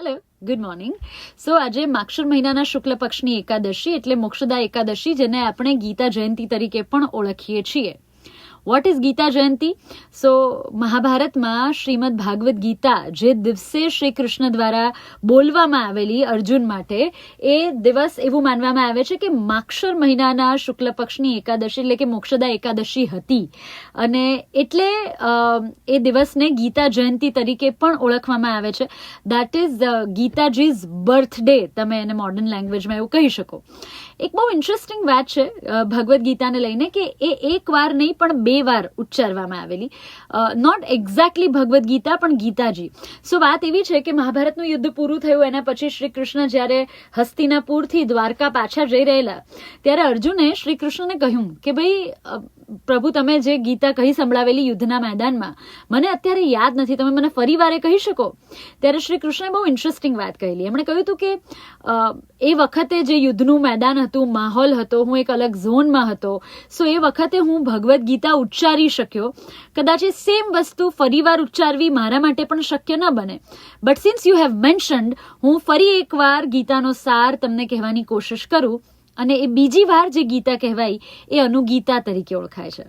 Hello, good morning. સો આજે માક્ષર મહિનાના શુક્લ પક્ષની એકાદશી એટલે મોક્ષદા એકાદશી, જેને આપણે ગીતા જયંતિ તરીકે પણ ઓળખીએ છીએ. વોટ ઇઝ ગીતા જયંતિ? સો મહાભારતમાં શ્રીમદ ભાગવત ગીતા જે દિવસે શ્રી કૃષ્ણ દ્વારા બોલવામાં આવેલી અર્જુન માટે, એ દિવસ એવું માનવામાં આવે છે કે માક્ષર મહિનાના શુક્લ પક્ષની એકાદશી એટલે કે મોક્ષદા એકાદશી હતી, અને એટલે એ દિવસને ગીતા જયંતિ તરીકે પણ ઓળખવામાં આવે છે. દેટ ઇઝ ગીતાજીઝ બર્થડે, તમે એને મોડર્ન લેંગ્વેજમાં એવું કહી શકો. એક બહુ ઇન્ટરેસ્ટિંગ વાત છે ભગવદ્ ગીતાને લઈને કે એ એક વાર નહીં પણ 2 વાર ઉચ્ચારવામાં આવેલી. નોટ એક્ઝેક્ટલી ભગવદ્ ગીતા પણ ગીતાજી. સો વાત એવી છે કે મહાભારતનું યુદ્ધ પૂરું થયું એના પછી શ્રી કૃષ્ણ જ્યારે હસ્તિનાપુરથી દ્વારકા પાછા જઈ રહેલા, ત્યારે અર્જુને શ્રી કૃષ્ણને કહ્યું કે ભાઈ પ્રભુ, તમે જે ગીતા કહી સંભળાવેલી યુદ્ધના મેદાનમાં, મને અત્યારે યાદ નથી, તમે મને ફરી વારે કહી શકો? ત્યારે શ્રી કૃષ્ણે બહુ ઇન્ટરેસ્ટિંગ વાત કહેલી. એમણે કહ્યું હતું કે એ વખતે જે યુદ્ધનું મેદાન હતું, માહોલ હતો, હું એક અલગ ઝોનમાં હતો, સો એ વખતે હું ભગવદ્ ગીતા ઉચ્ચારી શક્યો. કદાચ એ સેમ વસ્તુ ફરીવાર ઉચ્ચારવી મારા માટે પણ શક્ય ન બને, but since you have mentioned, હું ફરી એકવાર ગીતાનો સાર તમને કહેવાની કોશિશ કરું, અને એ બીજી વાર જે ગીતા કહેવાય એ અનુગીતા તરીકે ઓળખાય છે.